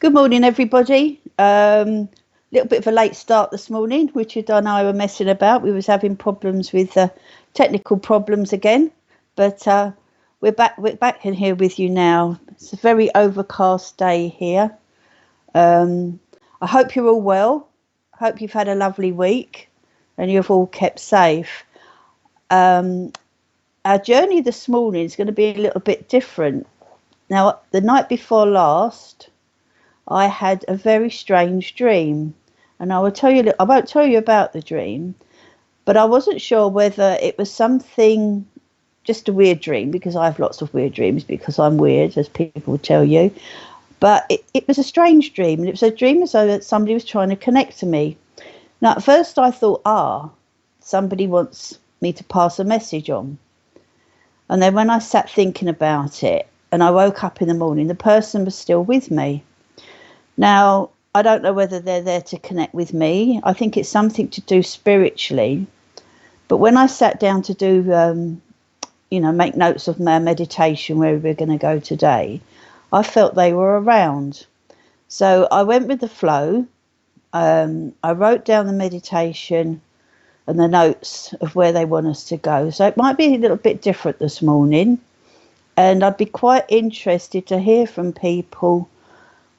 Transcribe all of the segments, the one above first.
Good morning, everybody. Little bit of a late start this morning. Richard and I were messing about. We was having problems with technical problems again, but we're back. We're back in here with you now. It's a very overcast day here. I hope you're all well. I hope you've had a lovely week and you've all kept safe. Our journey this morning is going to be a little bit different. Now, the night before last, I had a very strange dream, and I won't tell you about the dream, but I wasn't sure whether it was something, just a weird dream, because I have lots of weird dreams because I'm weird, as people will tell you. But it was a strange dream, and it was a dream as though that somebody was trying to connect to me. Now, at first I thought, somebody wants me to pass a message on. And then when I sat thinking about it, and I woke up in the morning, the person was still with me. Now, I don't know whether they're there to connect with me. I think it's something to do spiritually. But when I sat down to do, make notes of my meditation where we're going to go today, I felt they were around. So I went with the flow. I wrote down the meditation and the notes of where they want us to go. So it might be a little bit different this morning. And I'd be quite interested to hear from people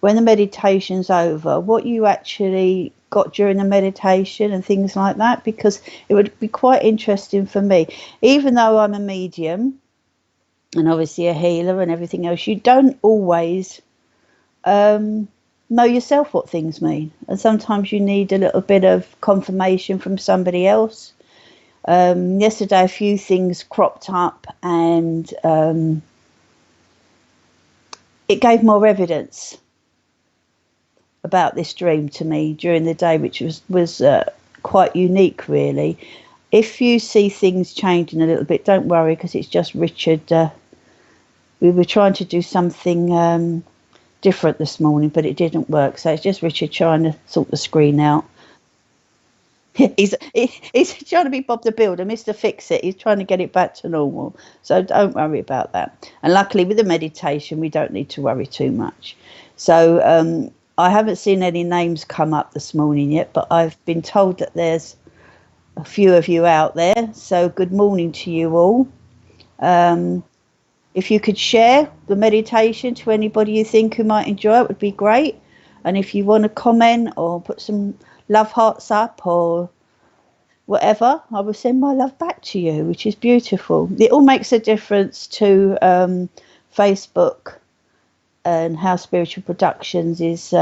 when the meditation's over, what you actually got during the meditation and things like that, because it would be quite interesting for me. Even though I'm a medium and obviously a healer and everything else, you don't always know yourself what things mean. And sometimes you need a little bit of confirmation from somebody else. Yesterday, a few things cropped up and it gave more evidence about this dream to me during the day, which was quite unique, really. If you see things changing a little bit, don't worry, because it's just Richard. We were trying to do something different this morning, but it didn't work. So it's just Richard trying to sort the screen out. He's trying to be Bob the Builder, Mr. Fix It. He's trying to get it back to normal. So don't worry about that. And luckily with the meditation, we don't need to worry too much. So I haven't seen any names come up this morning yet, but I've been told that there's a few of you out there. So good morning to you all. If you could share the meditation to anybody you think who might enjoy it, would be great. And if you want to comment or put some love hearts up or whatever, I will send my love back to you, which is beautiful. It all makes a difference to Facebook and how Spiritual Productions is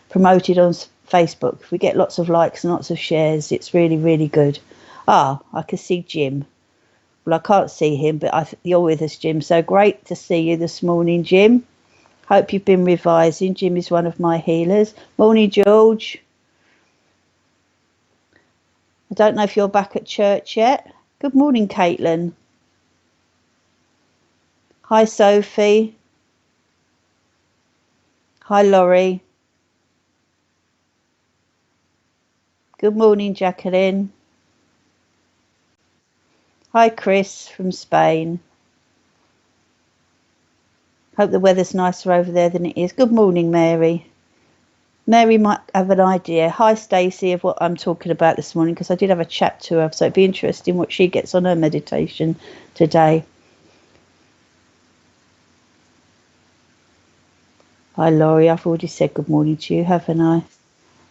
promoted on Facebook. If we get lots of likes and lots of shares, it's really, really good. I can see Jim. Well, I can't see him, but you're with us, Jim. So great to see you this morning, Jim. Hope you've been revising. Jim is one of my healers. Morning, George. I don't know if you're back at church yet. Good morning, Caitlin. Hi, Sophie. Hi, Laurie. Good morning, Jacqueline. Hi, Chris from Spain. Hope the weather's nicer over there than it is. Good morning, Mary. Mary might have an idea. Hi, Stacey, of what I'm talking about this morning, because I did have a chat to her, so it'd be interesting what she gets on her meditation today. Hi, Laurie. I've already said good morning to you, haven't I?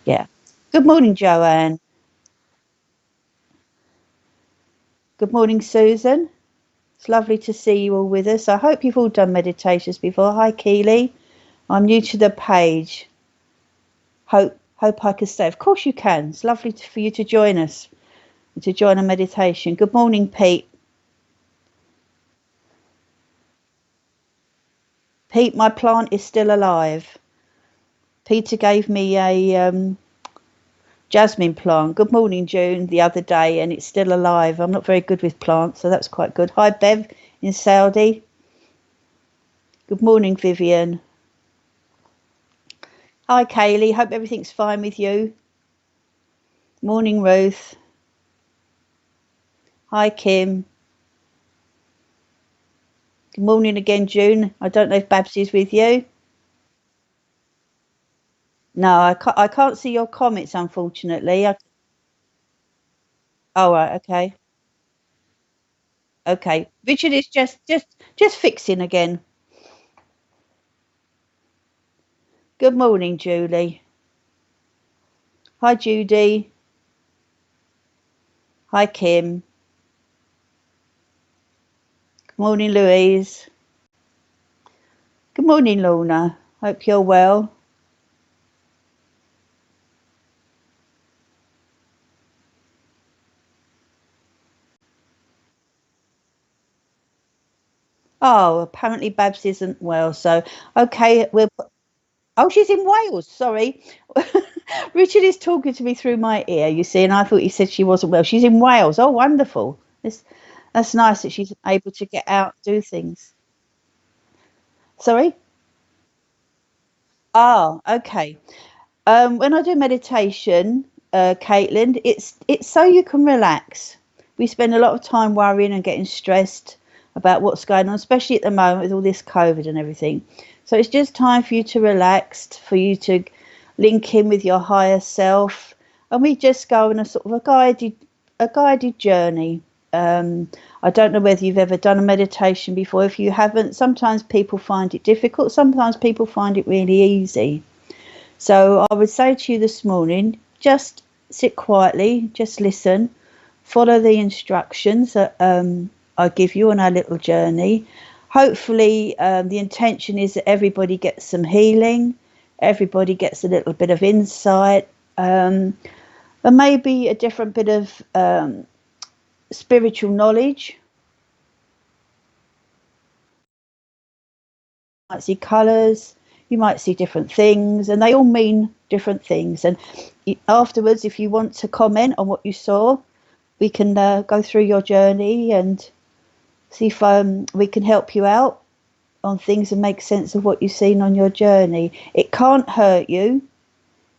Yeah. Good morning, Joanne. Good morning, Susan. It's lovely to see you all with us. I hope you've all done meditations before. Hi, Keely. I'm new to the page. Hope I can stay. Of course you can. It's lovely for you to join us, to join a meditation. Good morning, Pete. Pete, my plant is still alive. Peter gave me a jasmine plant. Good morning, June, the other day, and it's still alive. I'm not very good with plants, so that's quite good. Hi, Bev in Saudi. Good morning, Vivian. Hi, Kaylee. Hope everything's fine with you. Morning, Ruth. Hi, Kim. Good morning again, June. I don't know if Babs is with you. No, I can't see your comments, unfortunately. Oh, right, okay. Okay. Richard is just fixing again. Good morning, Julie. Hi, Judy. Hi, Kim. Good morning, Louise. Good morning, Lorna. Hope you're well. Oh, apparently Babs isn't well, so okay, oh, she's in Wales, sorry. Richard is talking to me through my ear, you see, and I thought he said she wasn't well. She's in Wales. Oh, wonderful. That's nice that she's able to get out and do things. Sorry? Ah, okay. When I do meditation, Caitlin, it's so you can relax. We spend a lot of time worrying and getting stressed about what's going on, especially at the moment with all this COVID and everything. So it's just time for you to relax, for you to link in with your higher self, and we just go on a sort of a guided journey. Um, I don't know whether you've ever done a meditation before. If you haven't, sometimes people find it difficult. Sometimes people find it really easy. So I would say to you this morning, just sit quietly, just listen, follow the instructions that I give you on our little journey. Hopefully, the intention is that everybody gets some healing, everybody gets a little bit of insight, and maybe a different bit of spiritual knowledge. You might see colours, you might see different things, and they all mean different things. And afterwards, if you want to comment on what you saw, we can go through your journey and see if we can help you out on things and make sense of what you've seen on your journey. It can't hurt you.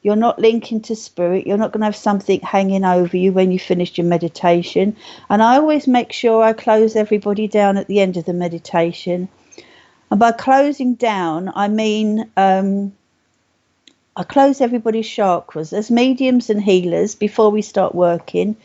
You're not linking to spirit. You're not going to have something hanging over you when you finished your meditation. And I always make sure I close everybody down at the end of the meditation. And by closing down, I mean I close everybody's chakras. As mediums and healers, before we start working,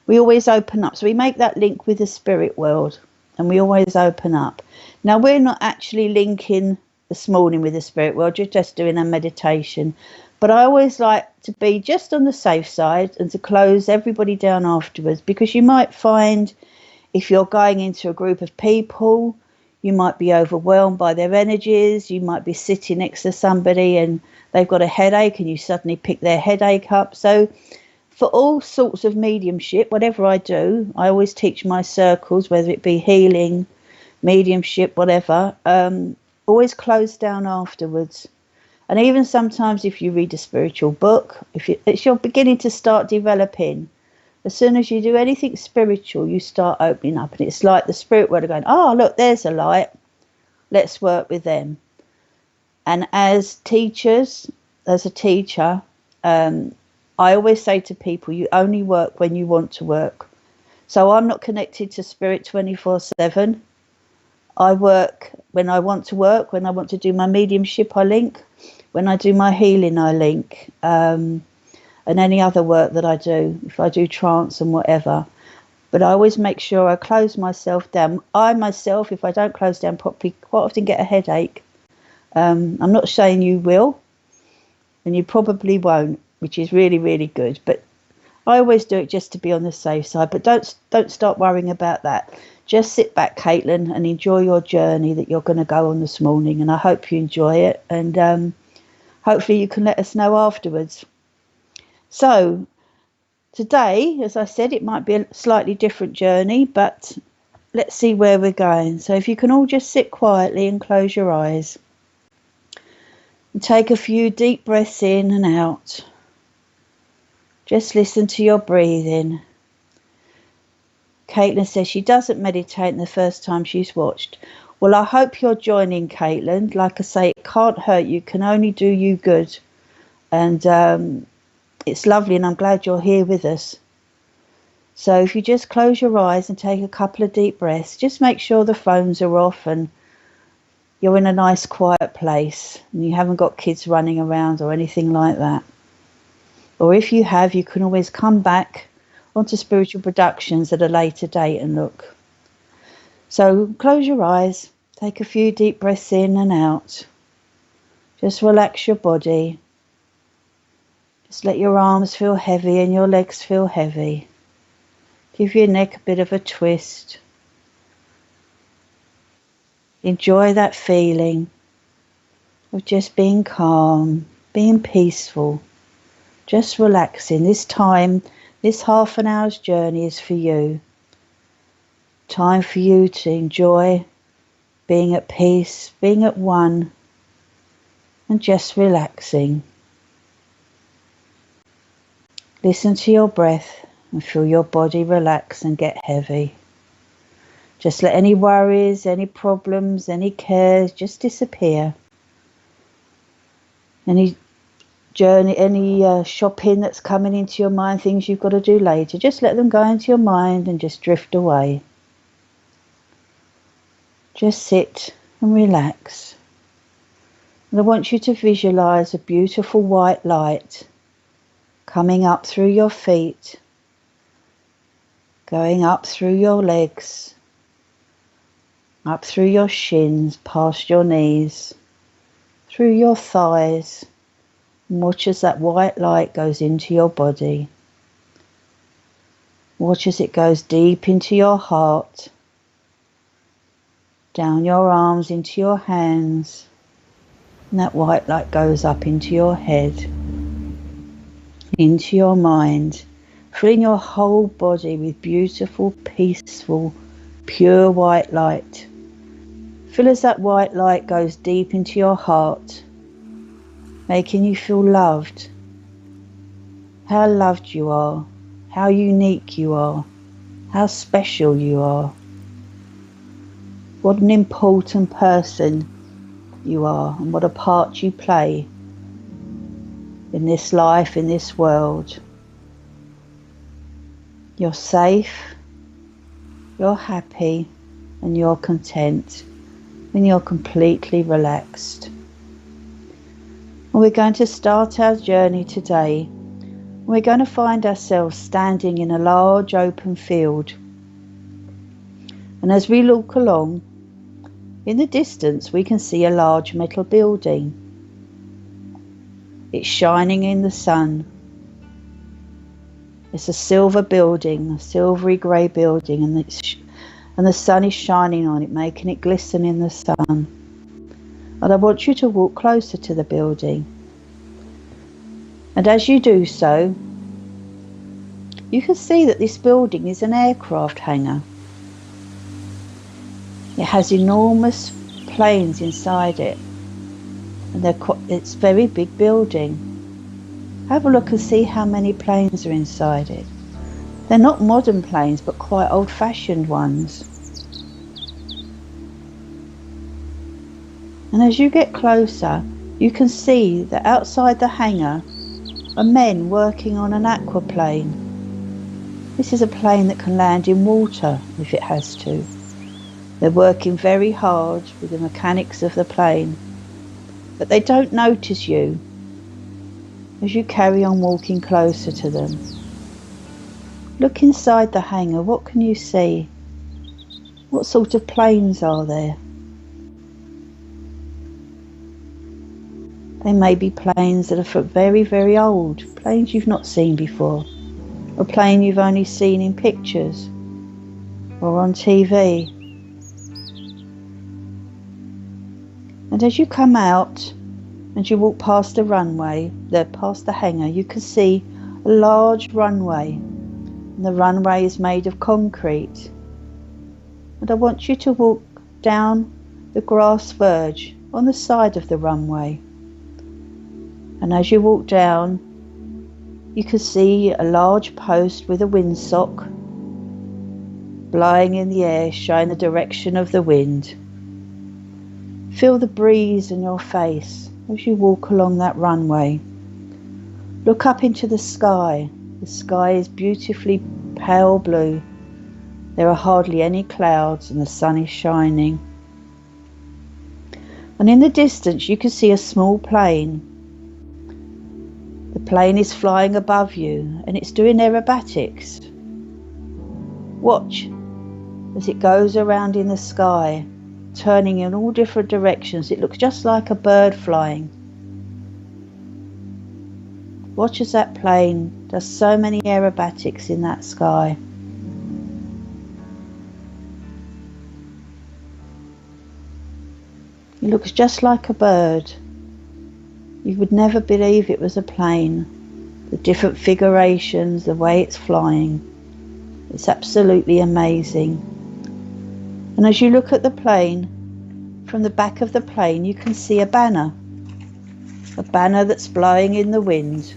we always open up. So we make that link with the spirit world and we always open up. Now, we're not actually linking this morning with the spirit world, you're just doing a meditation. But I always like to be just on the safe side and to close everybody down afterwards, because you might find if you're going into a group of people, you might be overwhelmed by their energies. You might be sitting next to somebody and they've got a headache and you suddenly pick their headache up. So for all sorts of mediumship, whatever I do, I always teach my circles, whether it be healing, mediumship, whatever, always close down afterwards. And even sometimes if you read a spiritual book, if you're beginning to start developing, as soon as you do anything spiritual, you start opening up. And it's like the spirit world are going, oh, look, there's a light. Let's work with them. And as teachers, as a teacher, I always say to people, you only work when you want to work. So I'm not connected to spirit 24/7. I work when I want to work. When I want to do my mediumship, I link. When I do my healing, I link. And any other work that I do, if I do trance and whatever. But I always make sure I close myself down. I myself, if I don't close down properly, quite often get a headache. I'm not saying you will, and you probably won't, which is really, really good. But I always do it just to be on the safe side. But don't start worrying about that. Just sit back, Caitlin, and enjoy your journey that you're going to go on this morning. And I hope you enjoy it. And hopefully you can let us know afterwards. So today, as I said, it might be a slightly different journey, but let's see where we're going. So if you can all just sit quietly and close your eyes and take a few deep breaths in and out. Just listen to your breathing. Caitlin says she doesn't meditate the first time she's watched. Well, I hope you're joining, Caitlin. Like I say, it can't hurt you, can only do you good. And it's lovely, and I'm glad you're here with us. So if you just close your eyes and take a couple of deep breaths, just make sure the phones are off and you're in a nice quiet place and you haven't got kids running around or anything like that. Or if you have, you can always come back onto Spiritual Productions at a later date and look. So close your eyes, take a few deep breaths in and out. Just relax your body. Just let your arms feel heavy and your legs feel heavy. Give your neck a bit of a twist. Enjoy that feeling of just being calm, being peaceful, just relaxing. This time, this half an hour's journey is for you. Time for you to enjoy being at peace, being at one, and just relaxing. Listen to your breath and feel your body relax and get heavy. Just let any worries, any problems, any cares just disappear. Any journey, any shopping that's coming into your mind, things you've got to do later, just let them go into your mind and just drift away. Just sit and relax. And I want you to visualize a beautiful white light coming up through your feet, going up through your legs, up through your shins, past your knees, through your thighs, and watch as that white light goes into your body. Watch as it goes deep into your heart, down your arms into your hands, and that white light goes up into your head, into your mind, filling your whole body with beautiful, peaceful, pure white light. Feel as that white light goes deep into your heart, making you feel loved. How loved you are, how unique you are, how special you are. What an important person you are, and what a part you play in this life, in this world. You're safe, you're happy, and you're content, and you're completely relaxed. And we're going to start our journey today. We're going to find ourselves standing in a large open field. And as we look along, in the distance we can see a large metal building. It's shining in the sun. It's a silver building, a silvery grey building, and the sun is shining on it, making it glisten in the sun. And I want you to walk closer to the building. And as you do so, you can see that this building is an aircraft hangar. It has enormous planes inside it, and it's a very big building. Have a look and see how many planes are inside it. They're not modern planes, but quite old-fashioned ones. And as you get closer, you can see that outside the hangar are men working on an aquaplane. This is a plane that can land in water if it has to. They're working very hard with the mechanics of the plane, but they don't notice you as you carry on walking closer to them. Look inside the hangar. What can you see? What sort of planes are there? They may be planes that are very, very old, planes you've not seen before, or a plane you've only seen in pictures or on TV. And as you come out and you walk past the runway, past the hangar, you can see a large runway. And the runway is made of concrete. And I want you to walk down the grass verge on the side of the runway. And as you walk down, you can see a large post with a windsock blowing in the air, showing the direction of the wind. Feel the breeze in your face as you walk along that runway. Look up into the sky. The sky is beautifully pale blue. There are hardly any clouds and the sun is shining. And in the distance you can see a small plane. The plane is flying above you and it's doing aerobatics. Watch as it goes around in the sky, turning in all different directions. It looks just like a bird flying. Watch as that plane does so many aerobatics in that sky. It looks just like a bird. You would never believe it was a plane. The different figurations, the way it's flying. It's absolutely amazing. And as you look at the plane, from the back of the plane you can see a banner. A banner that's blowing in the wind.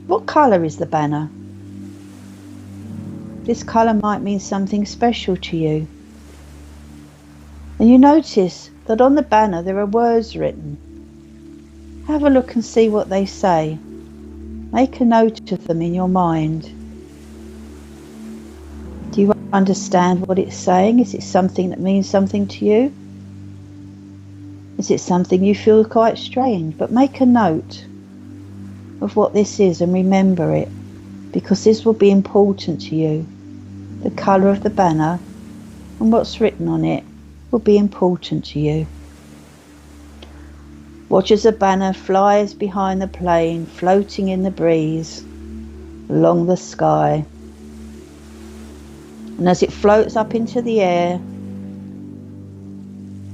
What colour is the banner? This colour might mean something special to you. And you notice that on the banner there are words written. Have a look and see what they say. Make a note of them in your mind. Do you understand what it's saying? Is it something that means something to you? Is it something you feel quite strange? But make a note of what this is and remember it, because this will be important to you. The colour of the banner and what's written on it will be important to you. Watch as the banner flies behind the plane, floating in the breeze along the sky. And as it floats up into the air,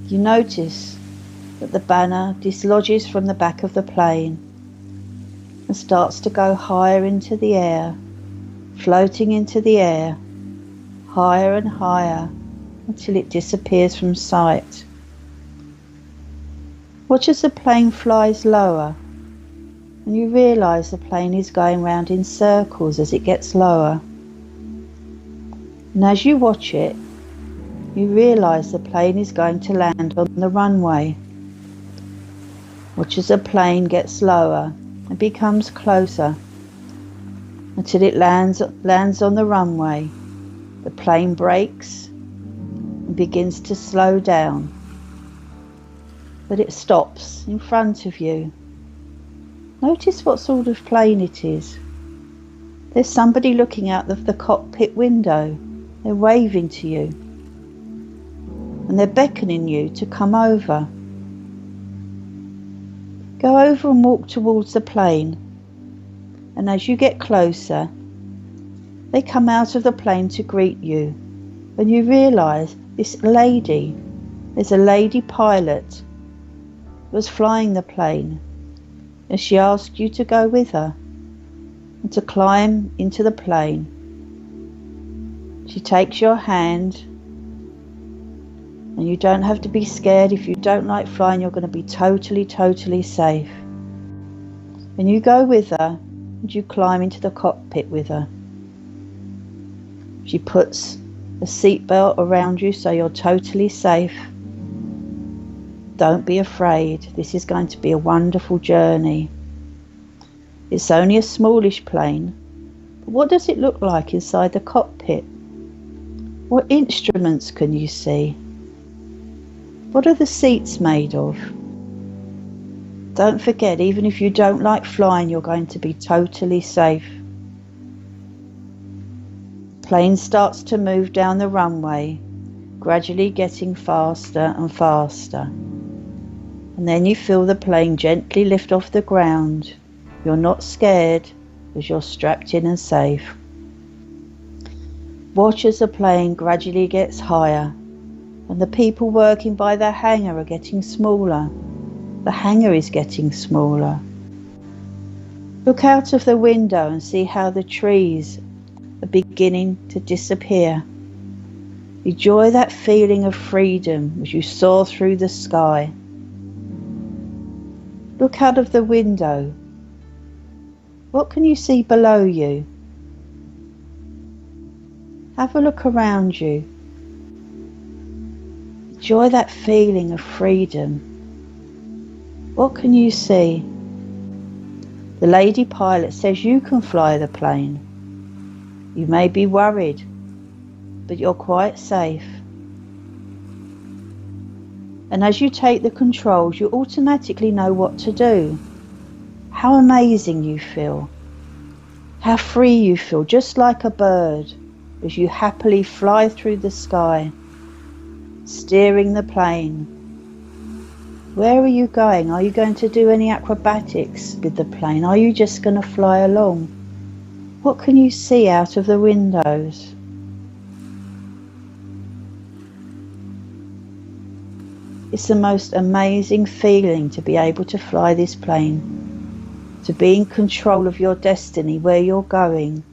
you notice that the banner dislodges from the back of the plane and starts to go higher into the air, floating into the air, higher and higher, until it disappears from sight. Watch as the plane flies lower, and you realise the plane is going round in circles as it gets lower. And as you watch it, you realise the plane is going to land on the runway. Watch as the plane gets lower and becomes closer until it lands on the runway. The plane brakes and begins to slow down, but it stops in front of you. Notice what sort of plane it is. There's somebody looking out of the cockpit window. They're waving to you and they're beckoning you to come over. Go over and walk towards the plane, and as you get closer they come out of the plane to greet you, and you realise this lady, there's a lady pilot, was flying the plane, and she asked you to go with her and to climb into the plane. She takes your hand, and you don't have to be scared. If you don't like flying, you're going to be totally safe. And you go with her and you climb into the cockpit with her. She puts a seatbelt around you so you're totally safe. Don't be afraid. This is going to be a wonderful journey. It's only a smallish plane, but what does it look like inside the cockpit? What instruments can you see? What are the seats made of? Don't forget, even if you don't like flying, you're going to be totally safe. Plane starts to move down the runway, gradually getting faster and faster. And then you feel the plane gently lift off the ground. You're not scared because you're strapped in and safe. Watch as the plane gradually gets higher, and the people working by the hangar are getting smaller. The hangar is getting smaller. Look out of the window and see how the trees are beginning to disappear. Enjoy that feeling of freedom as you soar through the sky. Look out of the window. What can you see below you? Have a look around you. Enjoy that feeling of freedom. What can you see? The lady pilot says you can fly the plane. You may be worried, but you're quite safe. And as you take the controls, you automatically know what to do. How amazing you feel. How free you feel, just like a bird, as you happily fly through the sky, steering the plane. Where are you going? Are you going to do any acrobatics with the plane? Are you just going to fly along? What can you see out of the windows? It's the most amazing feeling to be able to fly this plane, to be in control of your destiny, where you're going.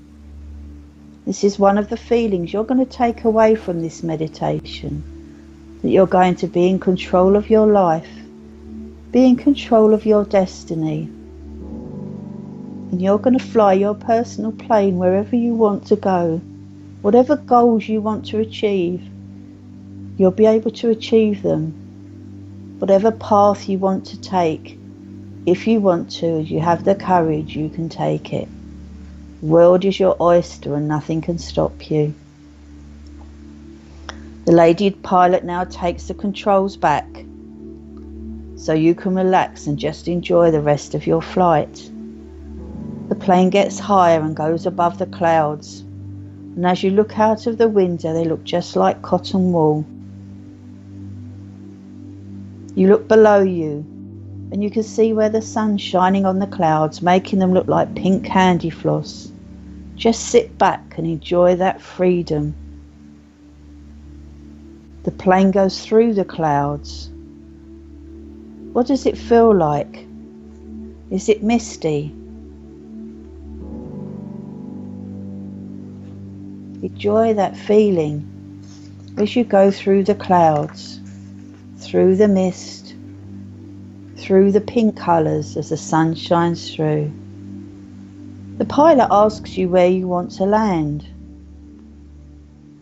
This is one of the feelings you're going to take away from this meditation, that you're going to be in control of your life, be in control of your destiny, and you're going to fly your personal plane wherever you want to go. Whatever goals you want to achieve, you'll be able to achieve them. Whatever path you want to take, if you want to, you have the courage, you can take it. The world is your oyster and nothing can stop you. The lady pilot now takes the controls back, so you can relax and just enjoy the rest of your flight. The plane gets higher and goes above the clouds, and as you look out of the window, they look just like cotton wool. You look below you, and you can see where the sun's shining on the clouds, making them look like pink candy floss. Just sit back and enjoy that freedom. The plane goes through the clouds. What does it feel like? Is it misty? Enjoy that feeling as you go through the clouds, through the mist, through the pink colours as the sun shines through. The pilot asks you where you want to land.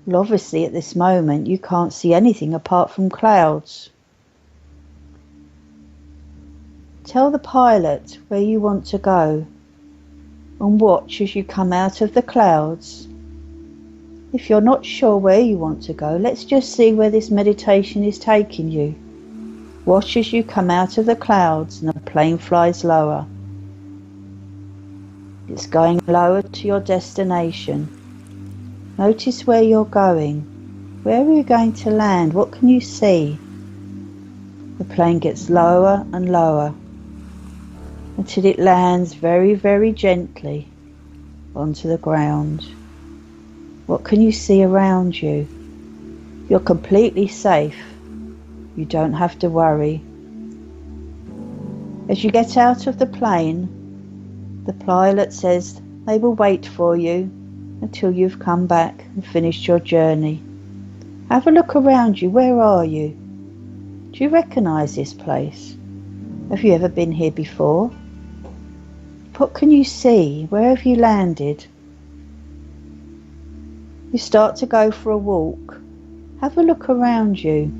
Well, obviously at this moment you can't see anything apart from clouds. Tell the pilot where you want to go and watch as you come out of the clouds. If you're not sure where you want to go, let's just see where this meditation is taking you. Watch as you come out of the clouds and the plane flies lower. It's going lower to your destination. Notice where you're going. Where are you going to land? What can you see? The plane gets lower and lower until it lands very, very gently onto the ground. What can you see around you? You're completely safe. You don't have to worry. As you get out of the plane, the pilot says they will wait for you until you've come back and finished your journey. Have a look around you. Where are you? Do you recognise this place? Have you ever been here before? What can you see? Where have you landed? You start to go for a walk. Have a look around you.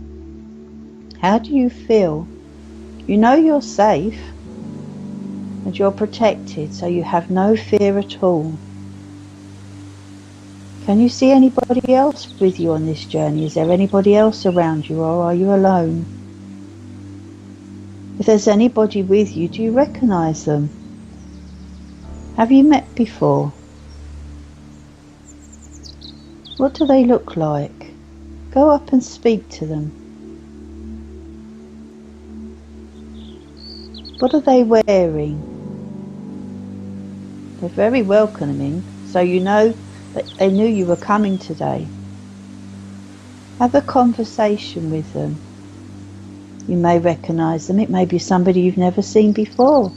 How do you feel? You know you're safe and you're protected, so you have no fear at all. Can you see anybody else with you on this journey? Is there anybody else around you, or are you alone? If there's anybody with you, do you recognise them? Have you met before? What do they look like? Go up and speak to them. What are they wearing? They're very welcoming, so you know that they knew you were coming today. Have a conversation with them. You may recognise them. It may be somebody you've never seen before.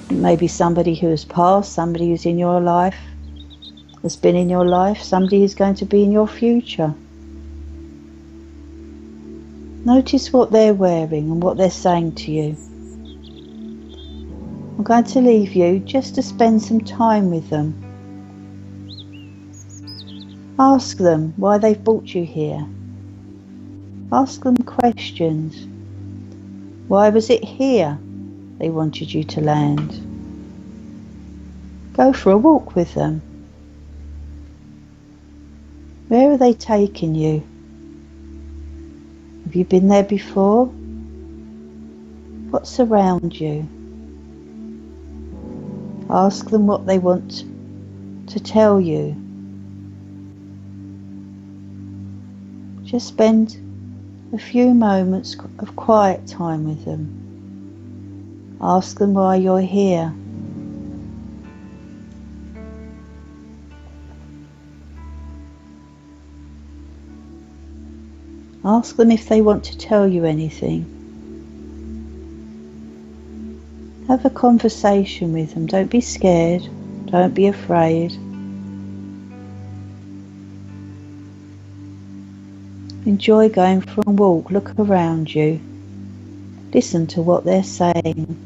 It may be somebody who has passed, somebody who's in your life, has been in your life, somebody who's going to be in your future. Notice what they're wearing and what they're saying to you. I'm going to leave you just to spend some time with them. Ask them why they've brought you here. Ask them questions. Why was it here they wanted you to land? Go for a walk with them. Where are they taking you? Have you been there before? What's around you? Ask them what they want to tell you. Just spend a few moments of quiet time with them. Ask them why you're here. Ask them if they want to tell you anything. Have a conversation with them. Don't be scared. Don't be afraid. Enjoy going for a walk. Look around you. Listen to what they're saying.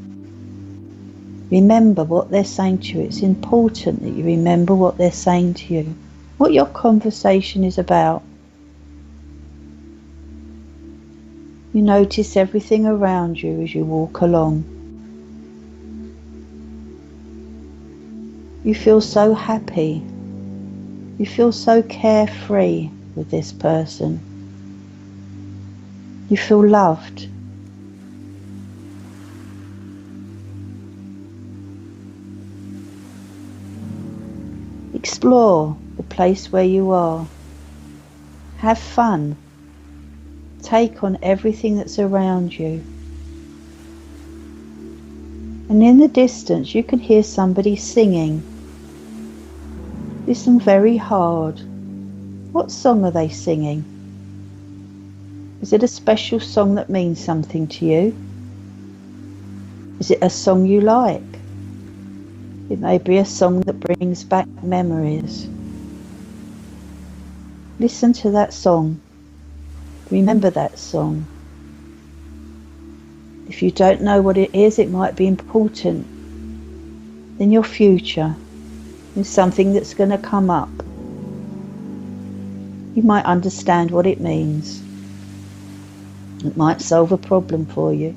Remember what they're saying to you. It's important that you remember what they're saying to you. What your conversation is about. You notice everything around you as you walk along. You feel so happy. You feel so carefree with this person. You feel loved. Explore the place where you are. Have fun. Take on everything that's around you. And in the distance you can hear somebody singing. Listen very hard. What song are they singing? Is it a special song that means something to you? Is it a song you like? It may be a song that brings back memories. Listen to that song. Remember that song. If you don't know what it is, it might be important in your future. There's something that's going to come up. You might understand what it means. It might solve a problem for you.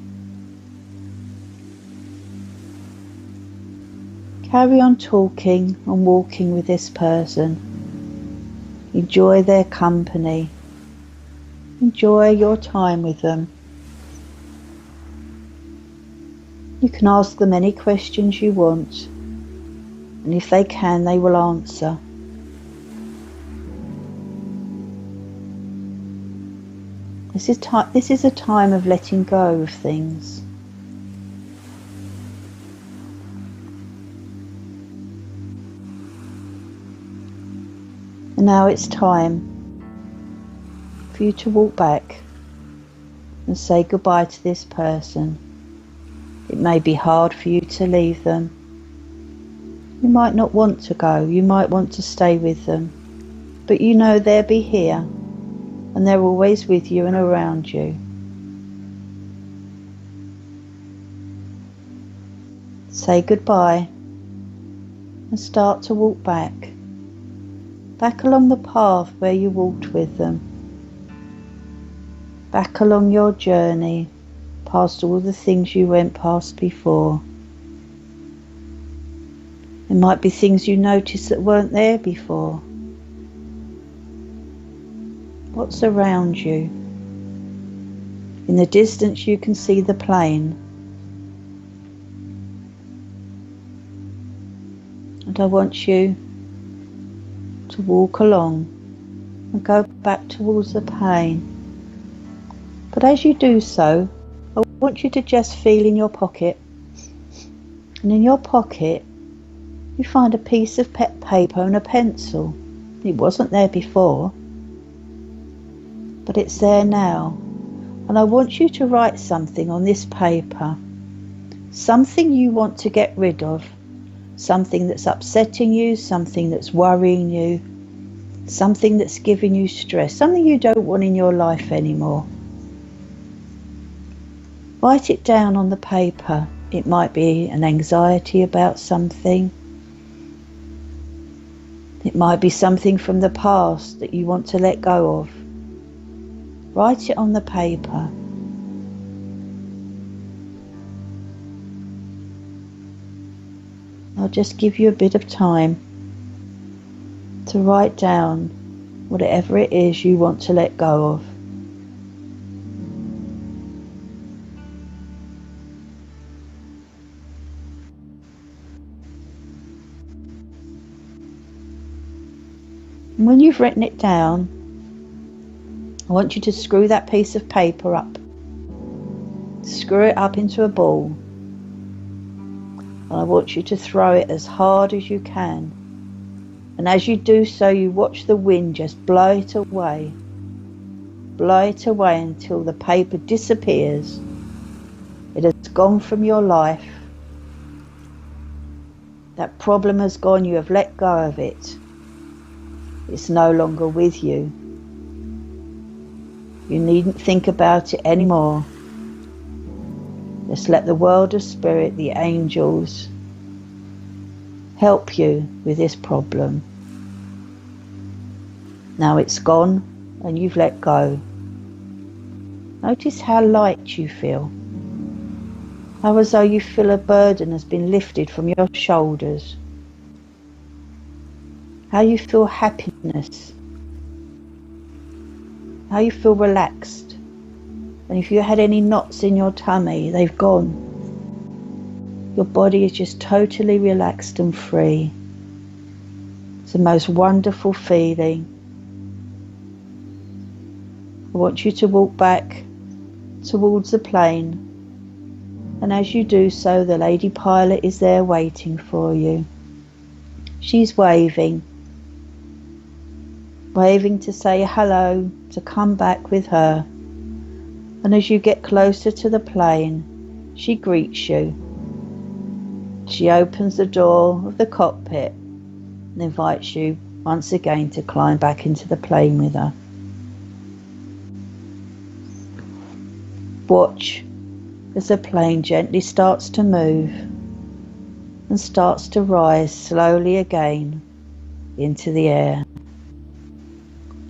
Carry on talking and walking with this person. Enjoy their company. Enjoy your time with them. You can ask them any questions you want, and if they can, they will answer. This is a time of letting go of things. And now it's time for you to walk back and say goodbye to this person. It may be hard for you to leave them. You might not want to go. You might want to stay with them. But you know they'll be here and they're always with you and around you. Say goodbye and start to walk back. Back along the path where you walked with them. Back along your journey, past all the things you went past before. There might be things you noticed that weren't there before. What's around you? In the distance you can see the plane. And I want you to walk along and go back towards the plane. But as you do so, I want you to just feel in your pocket. And in your pocket, you find a piece of paper and a pencil. It wasn't there before, but it's there now. And I want you to write something on this paper. Something you want to get rid of. Something that's upsetting you, something that's worrying you, something that's giving you stress, something you don't want in your life anymore. Write it down on the paper. It might be an anxiety about something. It might be something from the past that you want to let go of. Write it on the paper. I'll just give you a bit of time to write down whatever it is you want to let go of. And when you've written it down, I want you to screw that piece of paper up. Screw it up into a ball. And I want you to throw it as hard as you can. And as you do so, you watch the wind just blow it away. Blow it away until the paper disappears. It has gone from your life. That problem has gone. You have let go of it. It's no longer with you. You needn't think about it anymore. Just let the world of spirit, the angels, help you with this problem. Now it's gone and you've let go. Notice how light you feel. How as though you feel a burden has been lifted from your shoulders. How you feel happiness. How you feel relaxed. And if you had any knots in your tummy, they've gone. Your body is just totally relaxed and free. It's the most wonderful feeling. I want you to walk back towards the plane. And as you do so, the lady pilot is there waiting for you. She's waving to say hello, to come back with her. And as you get closer to the plane, she greets you. She opens the door of the cockpit and invites you once again to climb back into the plane with her. Watch as the plane gently starts to move and starts to rise slowly again into the air.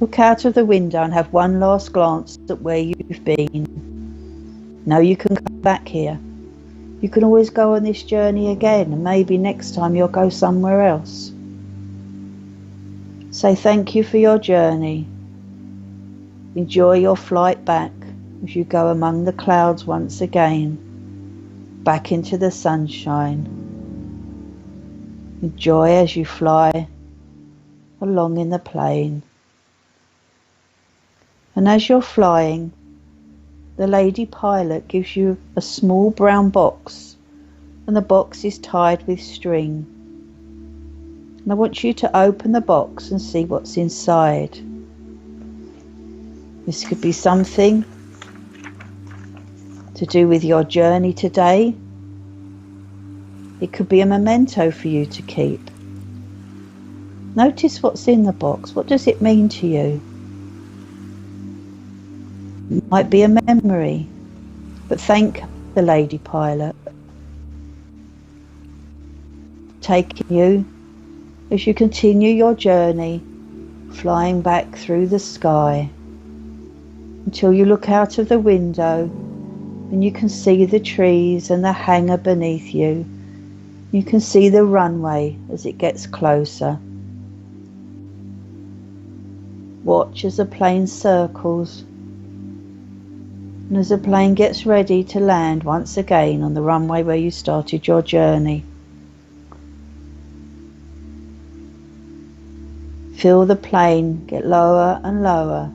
Look out of the window and have one last glance at where you've been. Now you can come back here. You can always go on this journey again, and maybe next time you'll go somewhere else. Say thank you for your journey. Enjoy your flight back as you go among the clouds once again, back into the sunshine. Enjoy as you fly along in the plane. And as you're flying, the lady pilot gives you a small brown box, and the box is tied with string. And I want you to open the box and see what's inside. This could be something to do with your journey today. It could be a memento for you to keep. Notice what's in the box. What does it mean to you? It might be a memory, but thank the lady pilot taking you as you continue your journey, flying back through the sky until you look out of the window and you can see the trees and the hangar beneath you. You can see the runway as it gets closer. Watch as the plane circles. And as the plane gets ready to land once again on the runway where you started your journey, feel the plane get lower and lower,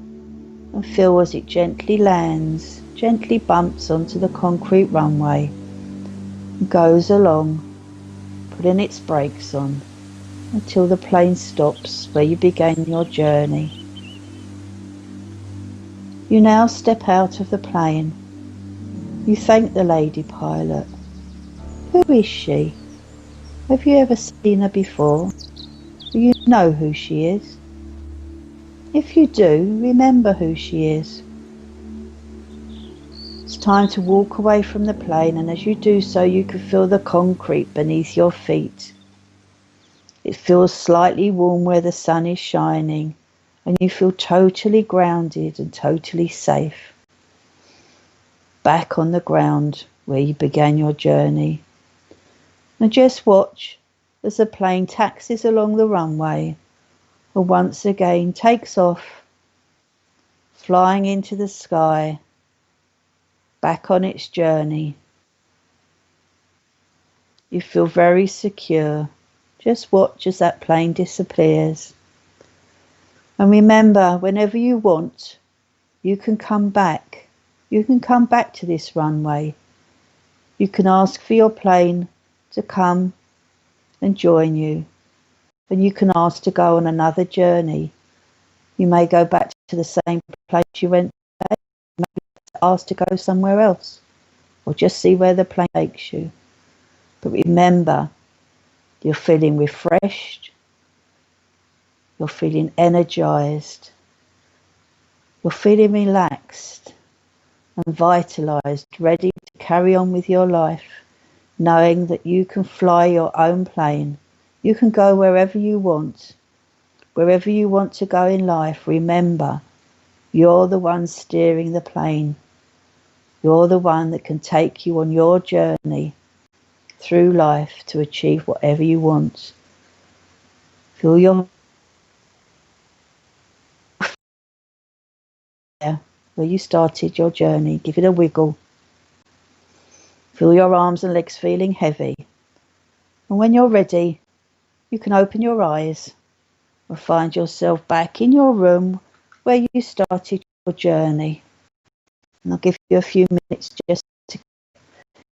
and feel as it gently lands, gently bumps onto the concrete runway, and goes along, putting its brakes on until the plane stops where you began your journey. You now step out of the plane. You thank the lady pilot. Who is she? Have you ever seen her before? Do you know who she is? If you do, remember who she is. It's time to walk away from the plane, and as you do so, you can feel the concrete beneath your feet. It feels slightly warm where the sun is shining, and you feel totally grounded and totally safe. Back on the ground where you began your journey. And just watch as the plane taxis along the runway and once again takes off, flying into the sky, back on its journey. You feel very secure. Just watch as that plane disappears. And remember, whenever you want, you can come back. You can come back to this runway. You can ask for your plane to come and join you. And you can ask to go on another journey. You may go back to the same place you went today. You may ask to go somewhere else. Or just see where the plane takes you. But remember, you're feeling refreshed. You're feeling energized. You're feeling relaxed and vitalized, ready to carry on with your life, knowing that you can fly your own plane. You can go wherever you want. Wherever you want to go in life, remember, you're the one steering the plane. You're the one that can take you on your journey through life to achieve whatever you want. Feel your where you started your journey. Give it a wiggle. Feel your arms and legs feeling heavy. And when you're ready, you can open your eyes and find yourself back in your room where you started your journey. And I'll give you a few minutes just to get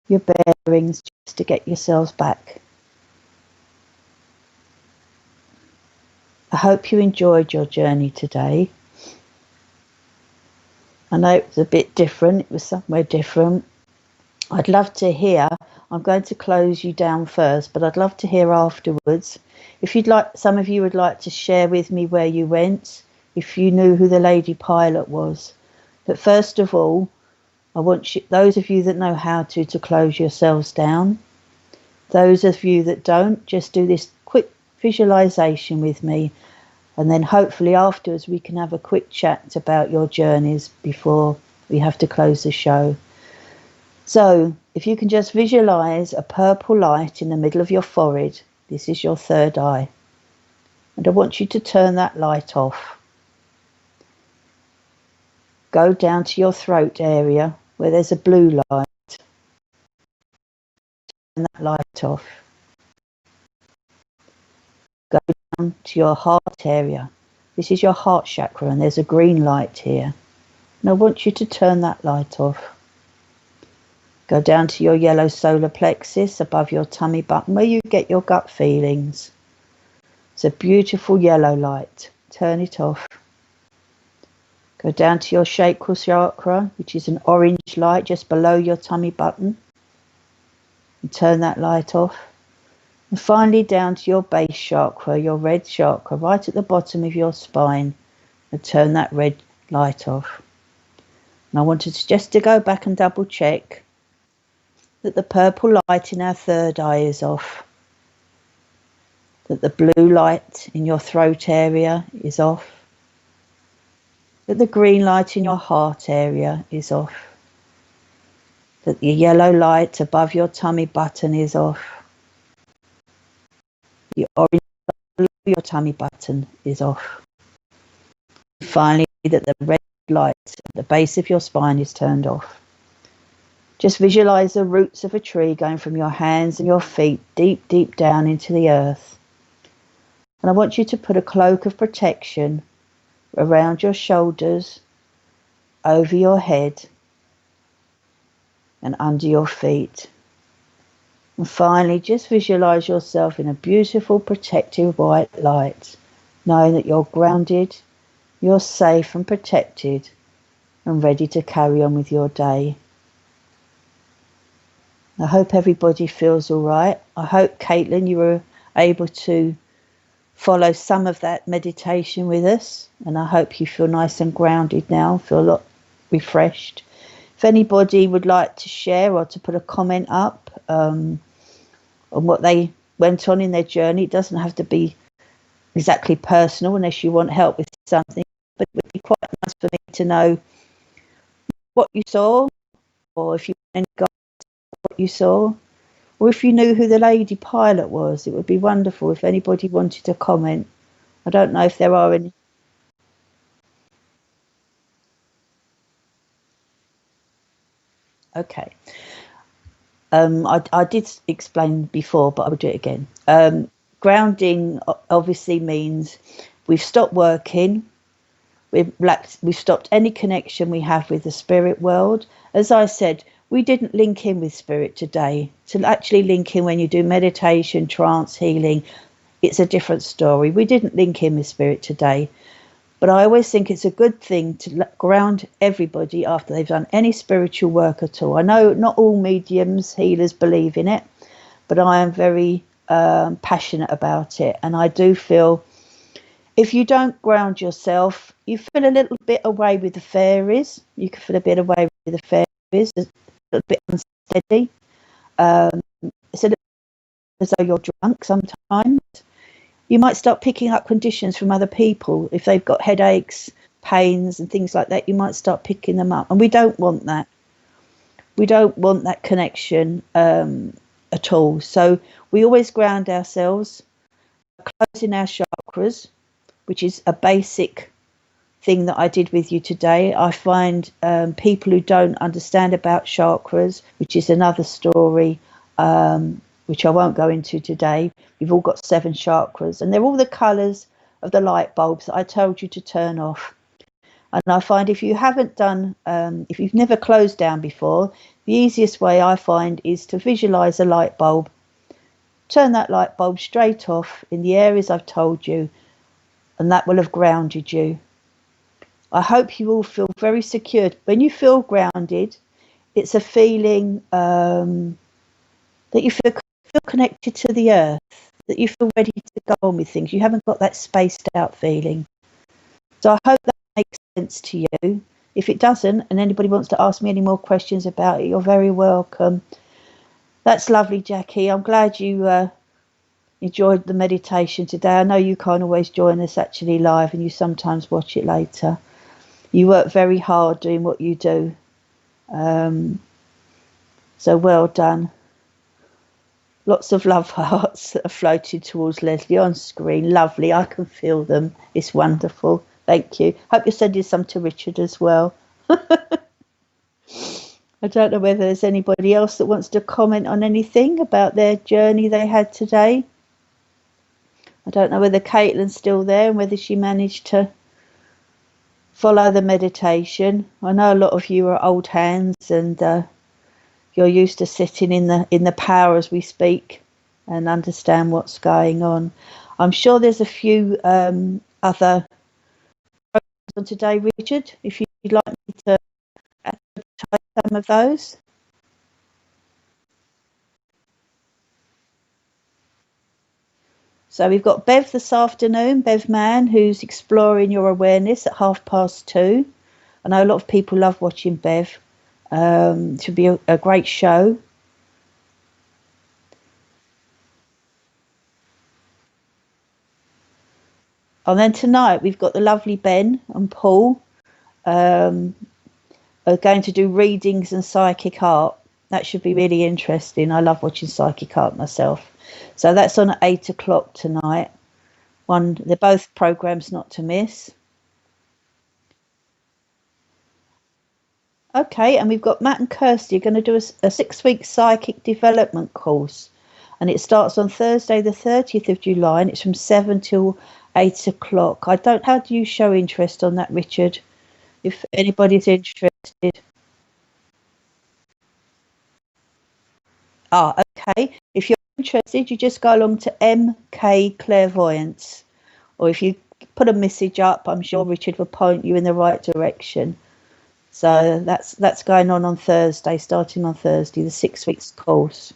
your bearings, just to get yourselves back. I hope you enjoyed your journey today. I know it was a bit different. It was somewhere different. I'd love to hear. I'm going to close you down first, but I'd love to hear afterwards. If you'd like, some of you would like to share with me where you went, if you knew who the lady pilot was. But first of all, I want you, those of you that know how to close yourselves down. Those of you that don't, just do this quick visualization with me. And then hopefully afterwards we can have a quick chat about your journeys before we have to close the show. So if you can just visualize a purple light in the middle of your forehead, this is your third eye. And I want you to turn that light off. Go down to your throat area where there's a blue light. Turn that light off. Go down to your heart area. This is your heart chakra and there's a green light here. And I want you to turn that light off. Go down to your yellow solar plexus above your tummy button where you get your gut feelings. It's a beautiful yellow light. Turn it off. Go down to your sacral chakra, which is an orange light just below your tummy button. And turn that light off. And finally down to your base chakra, your red chakra, right at the bottom of your spine. And turn that red light off. And I wanted just to go back and double check that the purple light in our third eye is off. That the blue light in your throat area is off. That the green light in your heart area is off. That the yellow light above your tummy button is off. The orange light below your tummy button is off. And finally, that the red light at the base of your spine is turned off. Just visualize the roots of a tree going from your hands and your feet deep, deep down into the earth. And I want you to put a cloak of protection around your shoulders, over your head, and under your feet. And finally, just visualize yourself in a beautiful, protective white light, knowing that you're grounded, you're safe and protected, and ready to carry on with your day. I hope everybody feels all right. I hope, Caitlin, you were able to follow some of that meditation with us. And I hope you feel nice and grounded now, feel a lot refreshed. If anybody would like to share or to put a comment up on what they went on in their journey, it doesn't have to be exactly personal unless you want help with something. But it would be quite nice for me to know what you saw, or if you any guidance what you saw, or if you knew who the lady pilot was. It would be wonderful if anybody wanted to comment. I don't know if there are any. Okay. I did explain before, but I will do it again. Grounding obviously means we've stopped working, We've stopped any connection we have with the spirit world. As I said, we didn't link in with spirit today. To actually link in when you do meditation, trance, healing, it's a different story. We didn't link in with spirit today. But I always think it's a good thing to ground everybody after they've done any spiritual work at all. I know not all mediums, healers believe in it, but I am very passionate about it. And I do feel if you don't ground yourself, you feel a little bit away with the fairies. You can feel a bit away with the fairies, a little bit unsteady. It's a little as though you're drunk sometimes. You might start picking up conditions from other people. If they've got headaches, pains and things like that, you might start picking them up. And we don't want that. We don't want that connection at all. So we always ground ourselves, closing our chakras, which is a basic thing that I did with you today. I find people who don't understand about chakras, which is another story, which I won't go into today. We've all got 7 chakras, and they're all the colours of the light bulbs that I told you to turn off. And I find if you haven't done, if you've never closed down before, the easiest way I find is to visualise a light bulb. Turn that light bulb straight off in the areas I've told you, and that will have grounded you. I hope you all feel very secure. When you feel grounded, it's a feeling that you feel connected to the earth, that you feel ready to go on with things. You haven't got that spaced out feeling. So I hope that makes sense to you. If it doesn't, and anybody wants to ask me any more questions about it, you're very welcome. That's lovely, Jackie. I'm glad you enjoyed the meditation today. I know you can't always join us actually live, and you sometimes watch it later. You work very hard doing what you do. So well done. Lots of love hearts that are floated towards Lesley on screen. Lovely. I can feel them. It's wonderful. Thank you. Hope you're sending some to Richard as well. I don't know whether there's anybody else that wants to comment on anything about their journey they had today. I don't know whether Caitlin's still there and whether she managed to follow the meditation. I know a lot of you are old hands and you're used to sitting in the power as we speak and understand what's going on. I'm sure there's a few other programs on today, Richard, if you'd like me to advertise some of those. So we've got Bev this afternoon, Bev Mann, who's exploring your awareness at 2:30. I know a lot of people love watching Bev. It should be a great show. And then tonight we've got the lovely Ben and Paul are going to do readings and psychic art. That should be really interesting. I love watching psychic art myself. So that's on at 8 o'clock tonight. They're both programs not to miss. Okay, and we've got Matt and Kirsty are going to do a 6-week psychic development course, and it starts on Thursday the 30th of July, and it's from 7 till 8 o'clock. How do you show interest on that, Richard, if anybody's interested? Okay, if you're interested, you just go along to MK Clairvoyance, or if you put a message up, I'm sure Richard will point you in the right direction. So that's going on Thursday, starting on Thursday, the 6 weeks course.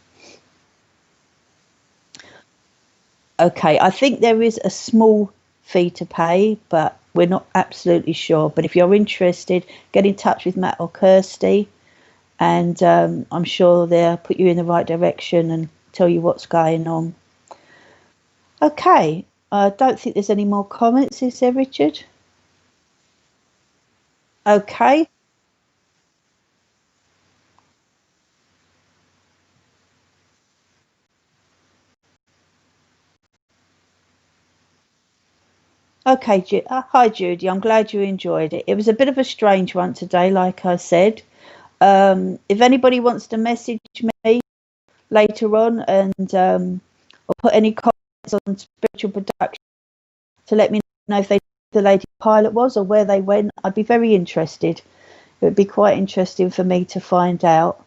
Okay, I think there is a small fee to pay, but we're not absolutely sure. But if you're interested, get in touch with Matt or Kirsty, and I'm sure they'll put you in the right direction and tell you what's going on. Okay, I don't think there's any more comments, is there, Richard? Okay. Okay, hi Judy, I'm glad you enjoyed it. It was a bit of a strange one today, like I said. If anybody wants to message me later on and or put any comments on spiritual production to let me know if they the lady pilot was or where they went. I'd be very interested. It would be quite interesting for me to find out.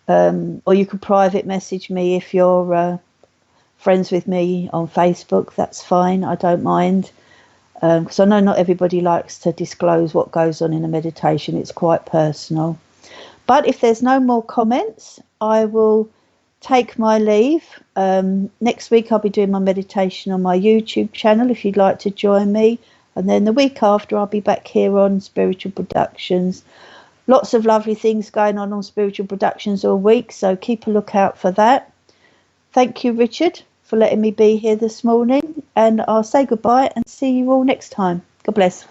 Or you could private message me if you're friends with me on Facebook. That's fine. I don't mind. Because I know not everybody likes to disclose what goes on in a meditation. It's quite personal. But if there's no more comments, I will take my leave. Next week I'll be doing my meditation on my YouTube channel if you'd like to join me. And then the week after I'll be back here on Spiritual Productions. Lots of lovely things going on Spiritual Productions all week, so keep a lookout for that. Thank you, Richard, for letting me be here this morning, and I'll say goodbye and see you all next time. God bless.